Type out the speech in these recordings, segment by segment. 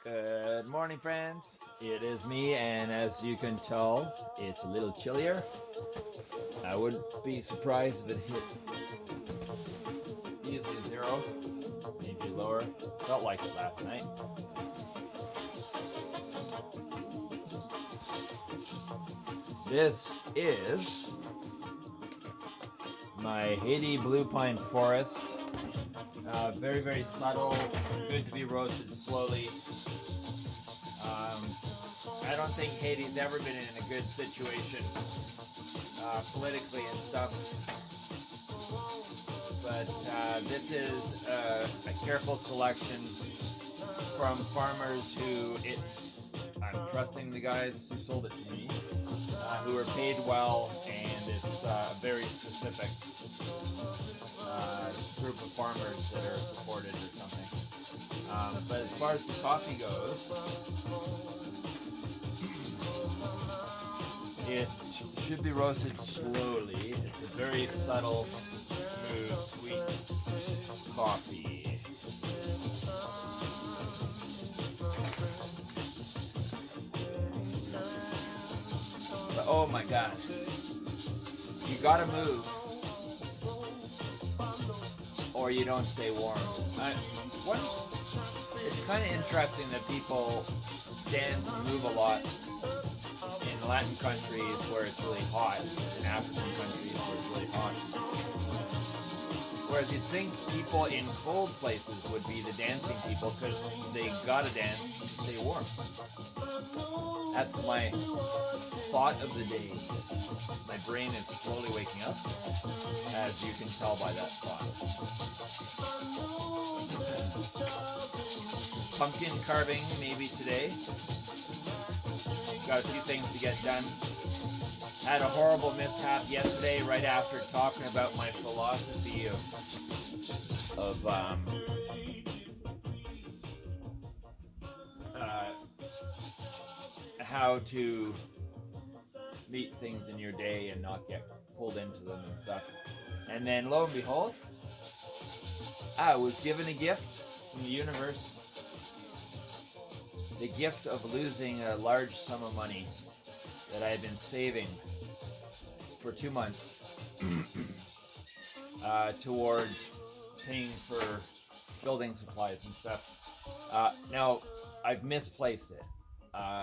Good morning, friends. It is me, and as you can tell, it's a little chillier. I wouldn't be surprised if it hit easily 0, maybe lower. Felt like it last night. This is my Haiti blue pine forest. Very, very subtle, good to be roasted slowly. I don't think Haiti's ever been in a good situation politically and stuff. But this is a careful selection from farmers who I'm trusting the guys who sold it to me, who are paid well, and it's very specific group of farmers that are supported or something. But as far as the coffee goes, it should be roasted slowly. It's a very subtle, smooth, sweet coffee. But, oh my God, you gotta move or you don't stay warm. It's kind of interesting that people dance and move a lot in Latin countries where it's really hot, in African countries where it's really hot. Whereas you'd think people in cold places would be the dancing people because they gotta dance to stay warm. That's my thought of the day. My brain is slowly waking up, as you can tell by that thought. Pumpkin carving maybe today. Got a few things to get done. Had a horrible mishap yesterday right after talking about my philosophy of how to meet things in your day and not get pulled into them and stuff. And then lo and behold, I was given a gift from the universe. The gift of losing a large sum of money that I had been saving for 2 months towards paying for building supplies and stuff. Now, I've misplaced it.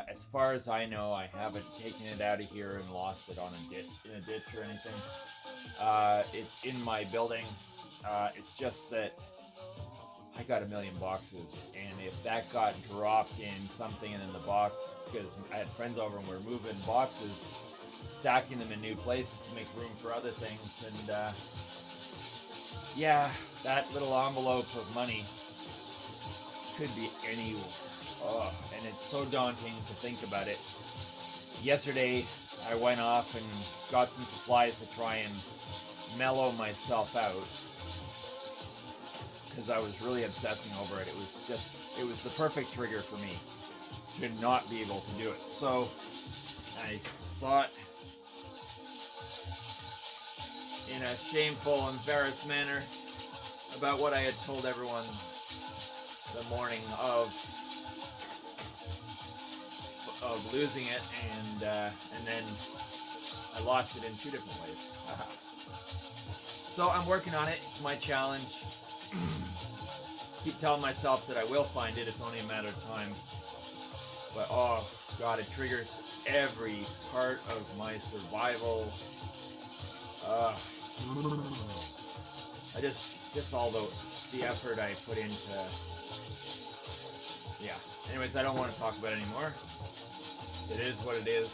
As far as I know, I haven't taken it out of here and lost it in a ditch or anything. It's in my building. It's just that I got a million boxes, and if that got dropped in something and in the box, because I had friends over and we were moving boxes, stacking them in new places to make room for other things, and yeah, that little envelope of money could be anywhere. Oh, and it's so daunting to think about it. Yesterday, I went off and got some supplies to try and mellow myself out, because I was really obsessing over it. It was the perfect trigger for me to not be able to do it. So I thought, in a shameful, embarrassed manner, about what I had told everyone the morning of losing it, and then I lost it in 2 different ways. So I'm working on it. It's my challenge. Keep telling myself that I will find it. It's only a matter of time. But oh God, it triggers every part of my survival. I just all the effort I put into. Yeah. Anyways, I don't want to talk about it anymore. It is what it is,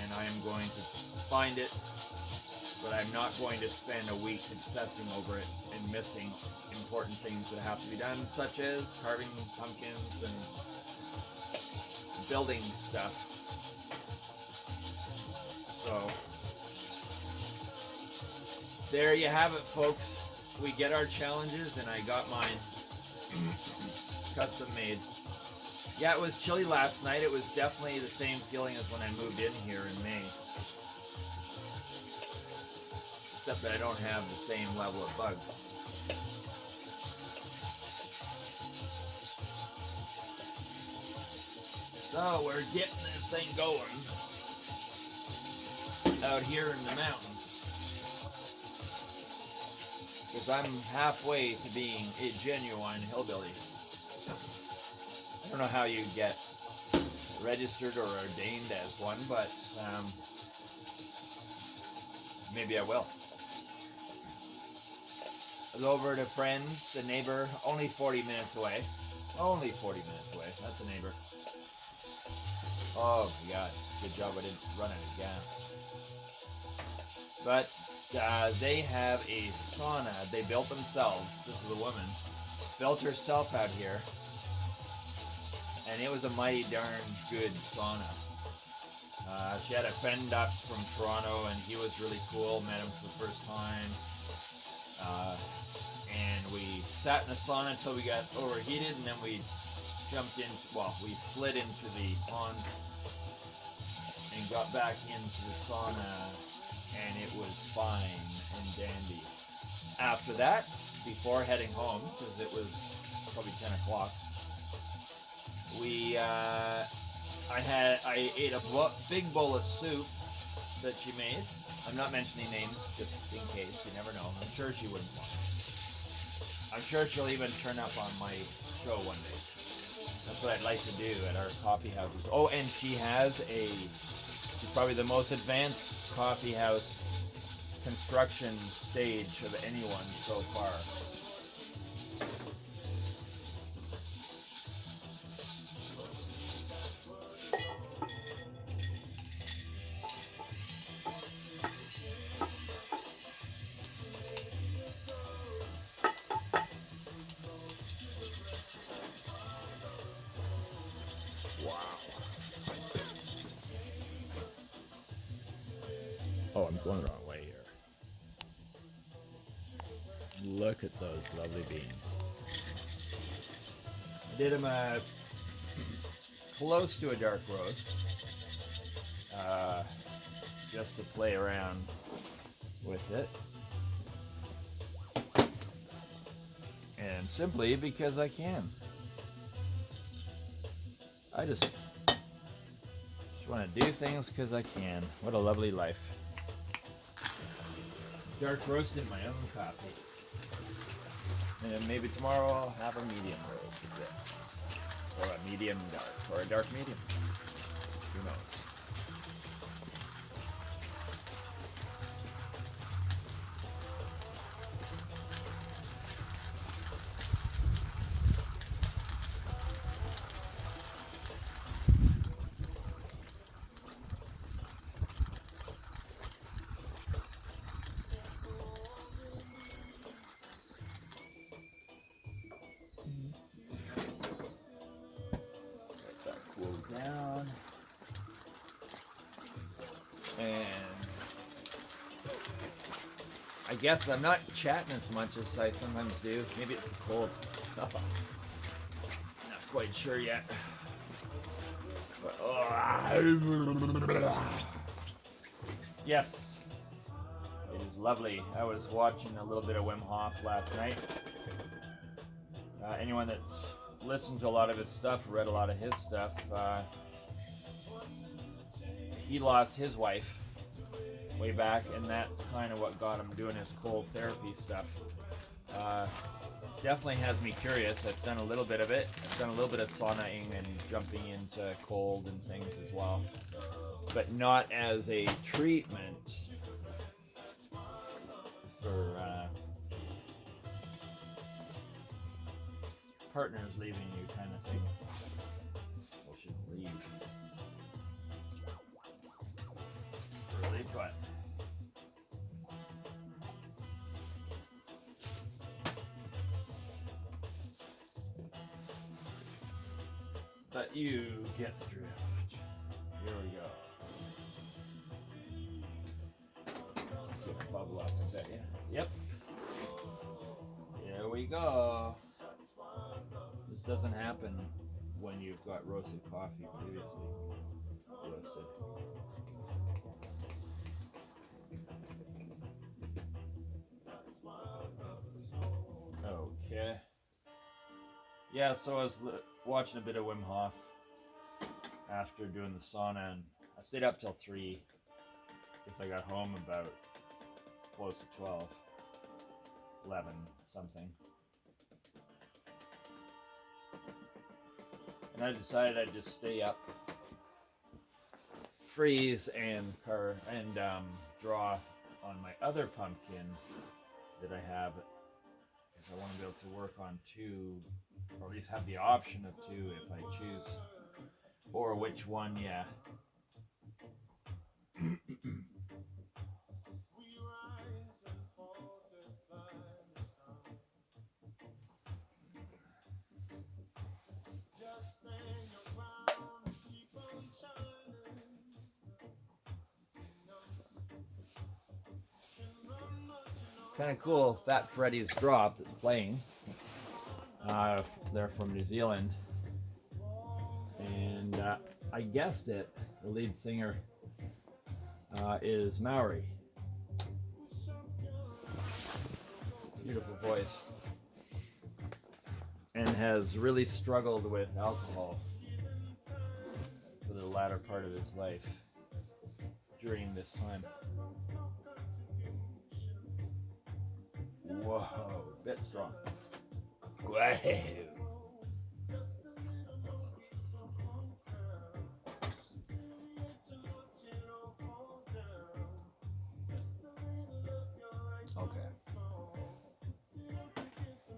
and I am going to find it. But I'm not going to spend a week obsessing over it and missing important things that have to be done, such as carving pumpkins and building stuff. So, there you have it, folks. We get our challenges, and I got mine custom made. Yeah, it was chilly last night. It was definitely the same feeling as when I moved in here in May. Except that I don't have the same level of bugs. So we're getting this thing going out here in the mountains. Because I'm halfway to being a genuine hillbilly. I don't know how you get registered or ordained as one, but maybe I will. I was over to friends, the neighbor, only 40 minutes away. Only 40 minutes away. That's a neighbor. Oh my god. Good job I didn't run out of gas. But they have a sauna they built themselves. This is a woman. Built herself out here. And it was a mighty darn good sauna. She had a friend up from Toronto and he was really cool. Met him for the first time. And we sat in the sauna until we got overheated, and then we jumped into, we slid into the pond and got back into the sauna, and it was fine and dandy. After that, before heading home, because it was probably 10 o'clock, I ate a big bowl of soup that she made. I'm not mentioning names, just in case. You never know. I'm sure she wouldn't mind. I'm sure she'll even turn up on my show one day. That's what I'd like to do at our coffee houses. Oh, and she's probably the most advanced coffee house construction stage of anyone so far. Oh, I'm going the wrong way here. Look at those lovely beans. I did them close to a dark roast, just to play around with it. And simply because I can. I just want to do things because I can. What a lovely life. Dark roasted my own coffee. And then maybe tomorrow I'll have a medium roast with it. Or a medium dark. Or a dark medium. Who knows? Down. And I guess I'm not chatting as much as I sometimes do. Maybe it's the cold. Not quite sure yet. But, yes, it is lovely. I was watching a little bit of Wim Hof last night. Anyone that's listened to a lot of his stuff, read a lot of his stuff, he lost his wife way back, and that's kind of what got him doing his cold therapy stuff. Definitely has me curious. I've done a little bit of it. I've done a little bit of saunaing and jumping into cold and things as well, but not as a treatment for partners leaving you kind of thing. People shouldn't leave. Really, but you get the drift. Here we go. It's gonna bubble up, I bet you. Yep. Here we go. This doesn't happen when you've got roasted coffee previously roasted. Okay. Yeah, so I was watching a bit of Wim Hof. after doing the sauna, and I stayed up till 3 because I got home about close to 12, 11 something. And I decided I'd just stay up, freeze, and draw on my other pumpkin that I have, because I want to be able to work on 2, or at least have the option of 2 if I choose, or which one, yeah. Kind of cool. Fat Freddy's Drop that's playing. They're from New Zealand, and I guessed it. The lead singer is Maori. Beautiful voice, and has really struggled with alcohol for the latter part of his life during this time. Whoa, bit strong. Wow. Okay.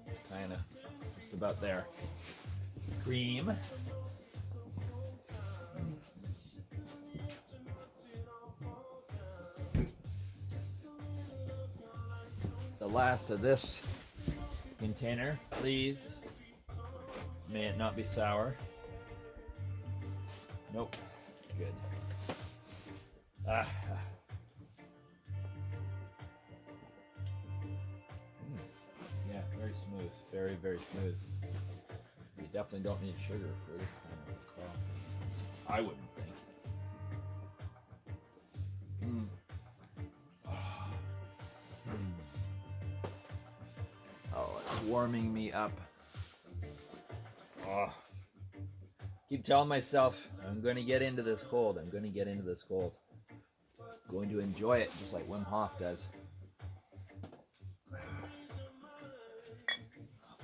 It's kind of just about there. Cream. The last of this container, please. May it not be sour. Nope. Good. Yeah, very smooth. Very, very smooth. You definitely don't need sugar for this kind of coffee. I wouldn't think. Oh, it's warming me up. Oh. Keep telling myself I'm going to get into this cold. I'm going to get into this cold. I'm going to enjoy it just like Wim Hof does.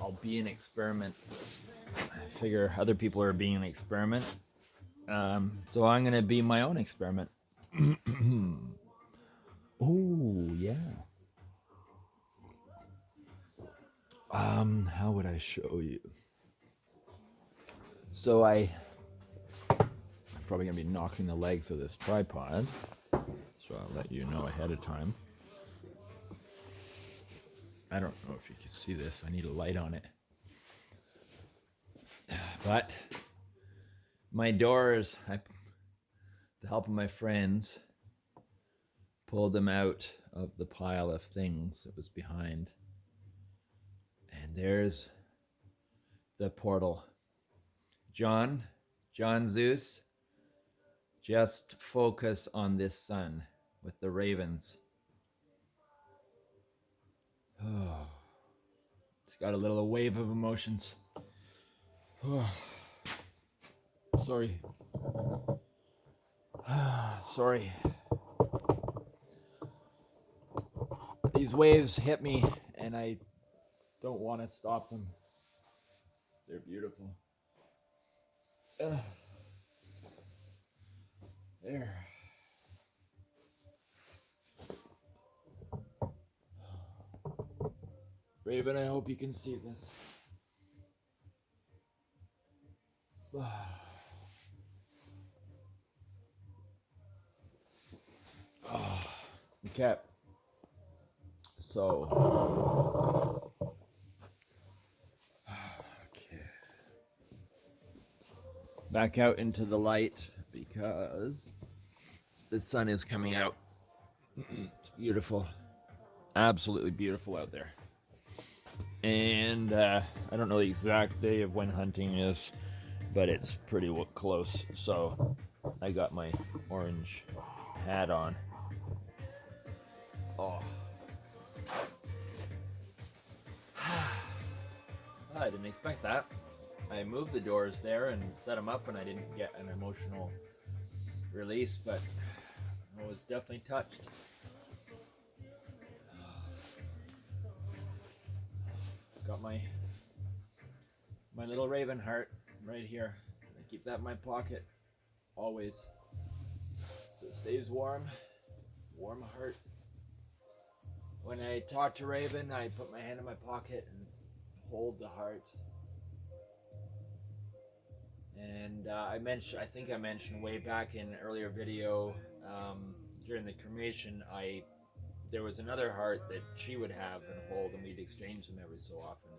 I'll be an experiment. I figure other people are being an experiment. So I'm going to be my own experiment. Oh, yeah. How would I show you? So I'm probably going to be knocking the legs of this tripod. So I'll let you know ahead of time. I don't know if you can see this. I need a light on it. But my doors, with the help of my friends, pulled them out of the pile of things that was behind. And there's the portal. John Zeus, just focus on this sun with the ravens. Oh, it's got a little wave of emotions. Oh, sorry. Sorry. These waves hit me and I don't want to stop them. They're beautiful. There. Raven, I hope you can see this. Okay. So. Okay. Back out into the light because the sun is coming out. It's beautiful. Absolutely beautiful out there. And I don't know the exact day of when hunting is, but it's pretty close. So I got my orange hat on. Oh. I didn't expect that. I moved the doors there and set them up, and I didn't get an emotional release, but I was definitely touched. Got my little raven heart right here. I keep that in my pocket always, so it stays warm. Warm heart. When I talk to Raven, I put my hand in my pocket and hold the heart. And I think I mentioned way back in an earlier video, during the cremation, there was another heart that she would have and hold, and we'd exchange them every so often.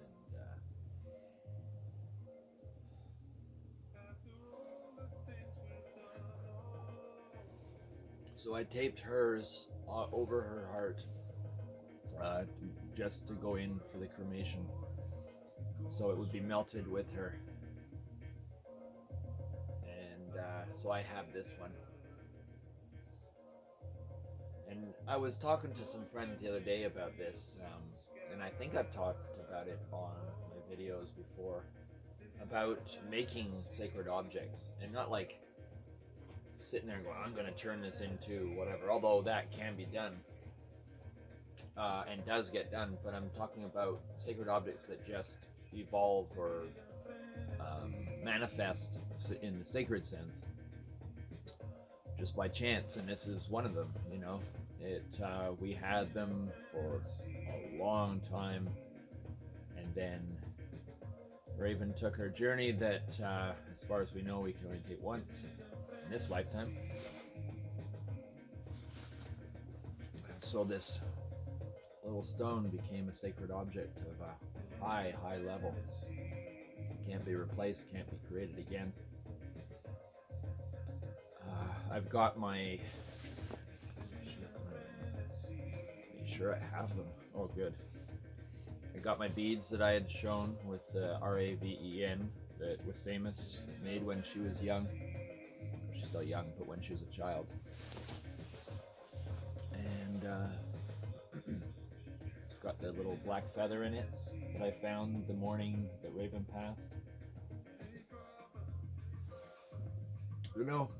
So I taped hers over her heart, just to go in for the cremation, so it would be melted with her. And so I have this one. And I was talking to some friends the other day about this, and I think I've talked about it on my videos before, about making sacred objects, and not like sitting there going, I'm going to turn this into whatever, although that can be done, and does get done, but I'm talking about sacred objects that just evolve or manifest in the sacred sense just by chance, and this is one of them. You know, we had them for a long time, and then Raven took her journey that, as far as we know, we can only take once in this lifetime. And so this little stone became a sacred object of a high level. Can't be replaced, can't be created again. I've got my... Make sure I have them. Oh, good. I got my beads that I had shown with RAVEN that Wasamus made when she was young. She's still young, but when she was a child. And it's got the little black feather in it that I found the morning that Raven passed. You know,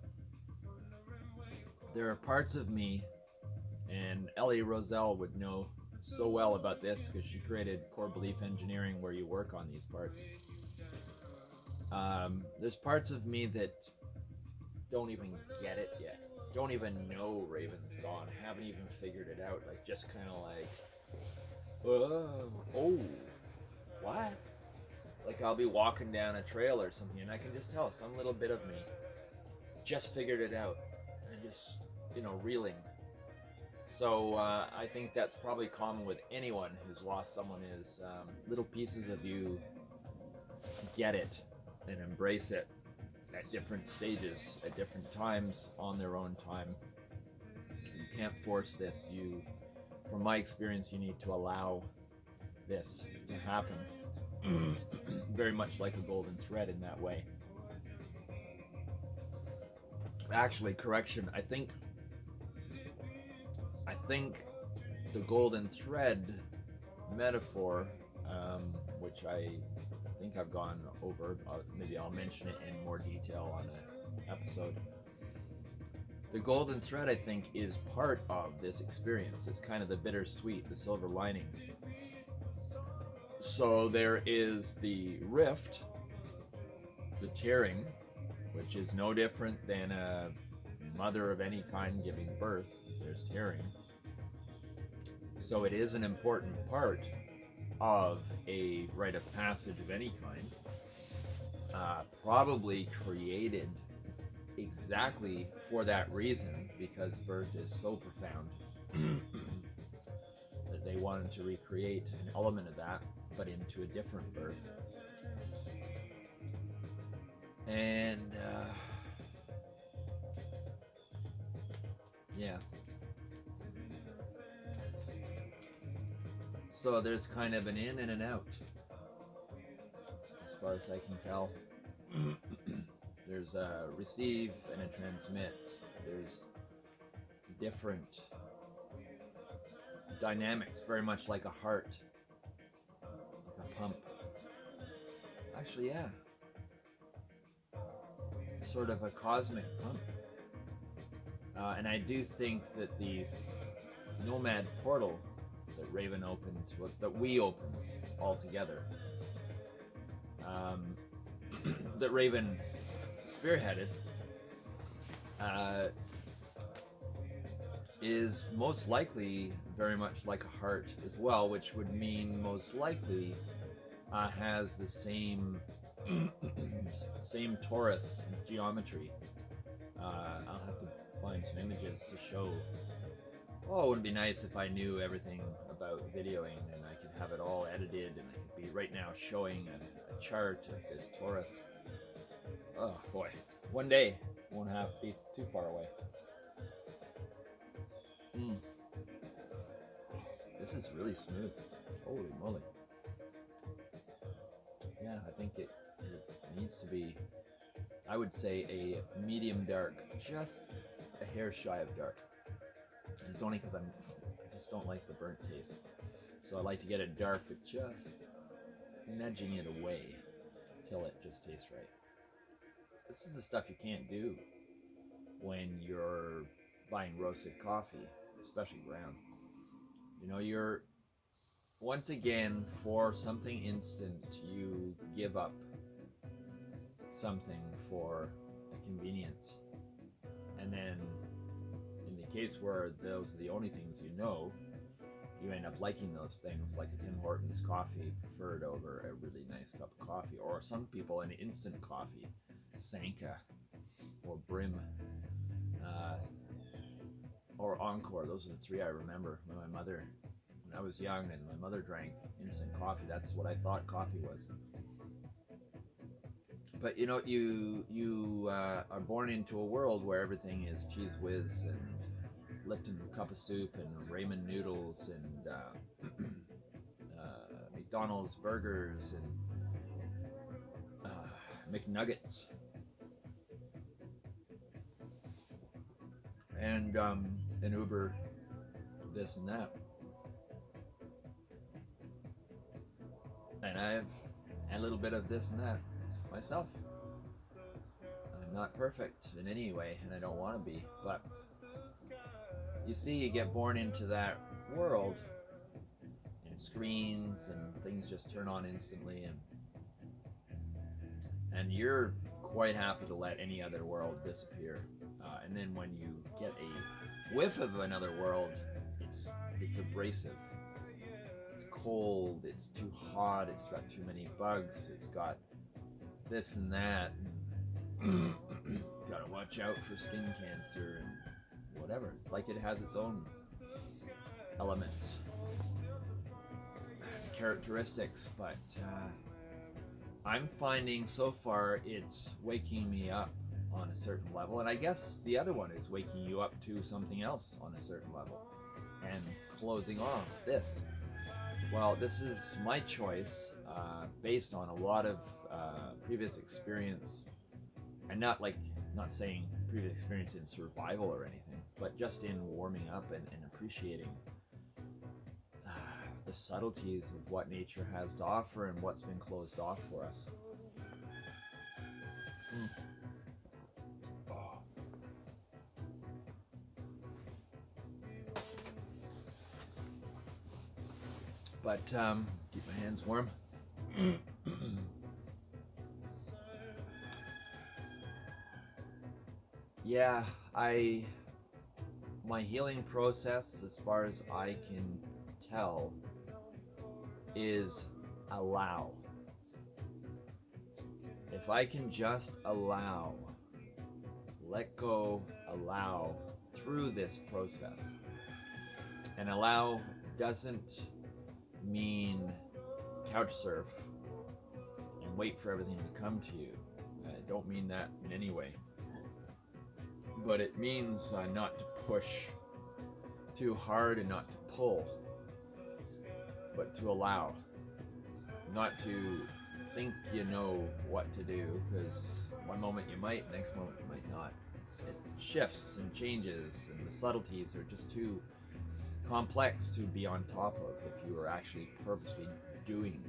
there are parts of me, and Ellie Roselle would know so well about this because she created core belief engineering where you work on these parts. There's parts of me that don't even get it yet, don't even know Raven's gone, haven't even figured it out, like just kind of like, oh, what? Like I'll be walking down a trail or something and I can just tell some little bit of me just figured it out and just, you know, reeling. So I think that's probably common with anyone who's lost someone, is little pieces of you get it and embrace it at different stages, at different times, on their own time. You can't force this. You, from my experience, you need to allow this to happen. Very much like a golden thread in that way. Actually, correction, I think the golden thread metaphor, which I think I've gone over, maybe I'll mention it in more detail on an episode. The golden thread, I think, is part of this experience. It's kind of the bittersweet, the silver lining. So there is the rift, the tearing, which is no different than a mother of any kind giving birth. There's tearing. So it is an important part of a rite of passage of any kind, probably created exactly for that reason, because birth is so profound that they wanted to recreate an element of that, but into a different birth. And yeah. So there's kind of an in and an out, as far as I can tell. There's a receive and a transmit. There's different dynamics, very much like a heart, like a pump. Actually, yeah. sort of a cosmic pump. And I do think that the Nomad portal that Raven opened, that we opened all together, that Raven spearheaded, is most likely very much like a heart as well, which would mean most likely has the same same torus geometry. I'll have to find some images to show. Oh, it would be nice if I knew everything about videoing and I could have it all edited and I could be right now showing a chart of this torus. Oh boy, one day won't have to be too far away. This is really smooth. Holy moly. Yeah, I think it needs to be, I would say, a medium dark, just a hair shy of dark. And it's only because I just don't like the burnt taste. So I like to get it dark, but just nudging it away till it just tastes right. This is the stuff you can't do when you're buying roasted coffee, especially ground. You know, you're, once again, for something instant, you give up something for a convenience. And then, in the case where those are the only things you know, you end up liking those things, like a Tim Hortons coffee preferred over a really nice cup of coffee, or some people an instant coffee, Sanka, or Brim, or Encore. Those are the three I remember when my mother, when I was young and my mother drank instant coffee. That's what I thought coffee was. But you know, you are born into a world where everything is Cheese Whiz and Lipton cup of soup and ramen noodles and McDonald's burgers and McNuggets and an Uber this and that. And I've had a little bit of this and that myself. I'm not perfect in any way, and I don't want to be, but you see, you get born into that world, and screens and things just turn on instantly, and you're quite happy to let any other world disappear. And then when you get a whiff of another world, it's abrasive. It's cold, it's too hot, it's got too many bugs, it's got this and that. Gotta watch out for skin cancer and whatever. Like, it has its own elements, characteristics, but I'm finding so far it's waking me up on a certain level, and I guess the other one is waking you up to something else on a certain level and closing off this. Well, this is my choice based on a lot of previous experience, and not saying previous experience in survival or anything, but just in warming up and appreciating the subtleties of what nature has to offer and what's been closed off for us. Oh. But keep my hands warm. Yeah, my healing process, as far as I can tell, is allow. If I can just allow, let go, allow through this process. And allow doesn't mean couch surf and wait for everything to come to you. I don't mean that in any way. But it means not to push too hard and not to pull, but to allow. Not to think you know what to do, because one moment you might, next moment you might not. It shifts and changes, and the subtleties are just too complex to be on top of if you were actually purposely doing.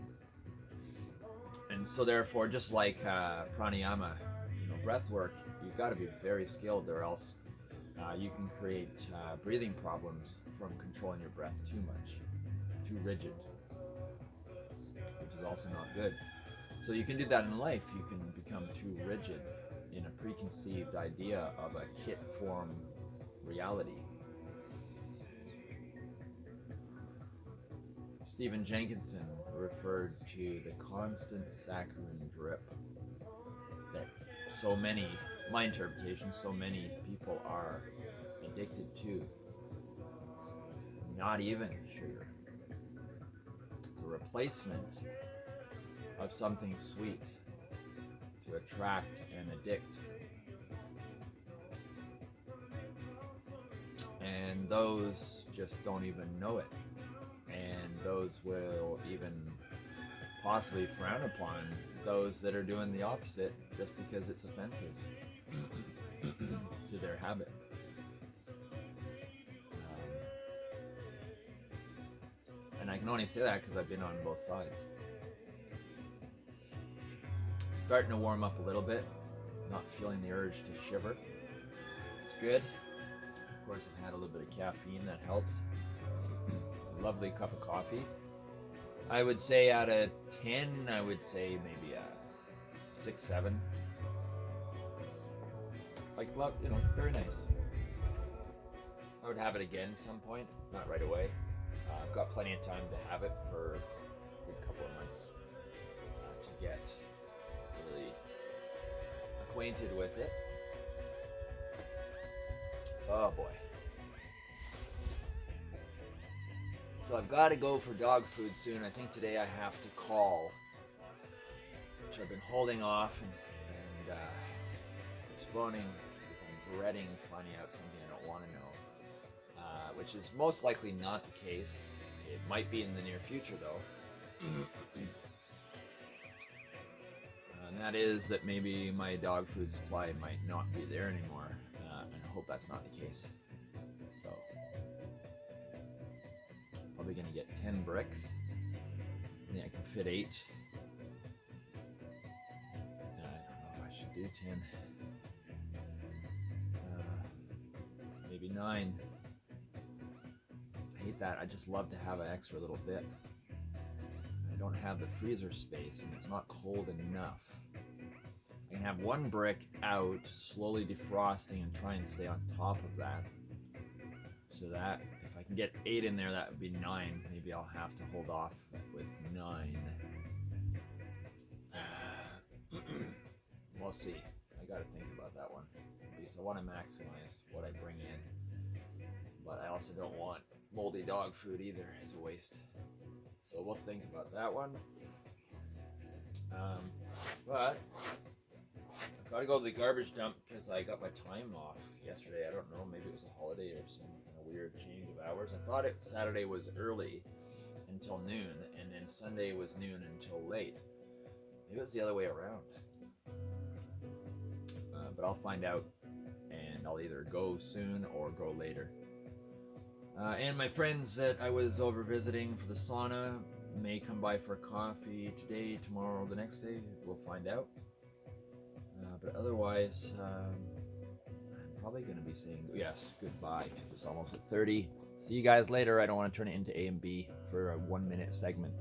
And so therefore, just like pranayama, breath work, you've got to be very skilled, or else you can create breathing problems from controlling your breath too much, too rigid, which is also not good. So you can do that in life. You can become too rigid in a preconceived idea of a kit form reality. Stephen Jenkinson referred to the constant saccharine drip that so many, my interpretation, so many people are addicted to. It's not even sugar. It's a replacement of something sweet to attract and addict. And those just don't even know it. And those will even possibly frown upon those that are doing the opposite just because it's offensive to their habit. And I can only say that because I've been on both sides. It's starting to warm up a little bit, not feeling the urge to shiver. It's good. Of course, I've had a little bit of caffeine, that helps. Lovely cup of coffee. I would say out of 10, I would say maybe a 6, 7. Like, love, very nice. I would have it again at some point, not right away. I've got plenty of time to have it for a good couple of months to get really acquainted with it. Oh boy. So I've got to go for dog food soon. I think today I have to call, which I've been holding off and postponing because I'm dreading finding out something I don't want to know, which is most likely not the case. It might be in the near future though. And that is that maybe my dog food supply might not be there anymore, and I hope that's not the case. So probably gonna get 10 bricks. I think I can fit 8. I don't know if I should do 10. Maybe 9. I hate that. I just love to have an extra little bit. I don't have the freezer space and it's not cold enough. I can have 1 brick out, slowly defrosting and try and stay on top of that. So that if I can get 8 in there, that would be 9. Maybe I'll have to hold off with 9. We'll see. I gotta think about that one. Because I want to maximize what I bring in. But I also don't want moldy dog food either. It's a waste. So we'll think about that one. But I've got to go to the garbage dump because I got my time off yesterday. I don't know, maybe it was a holiday or some kind of weird change of hours. I thought Saturday was early until noon, and then Sunday was noon until late. Maybe it was the other way around. But I'll find out, and I'll either go soon or go later. And my friends that I was over visiting for the sauna may come by for coffee today, tomorrow, the next day. We'll find out. But otherwise, I'm probably going to be saying goodbye because it's almost at 30. See you guys later. I don't want to turn it into A and B for a 1-minute segment.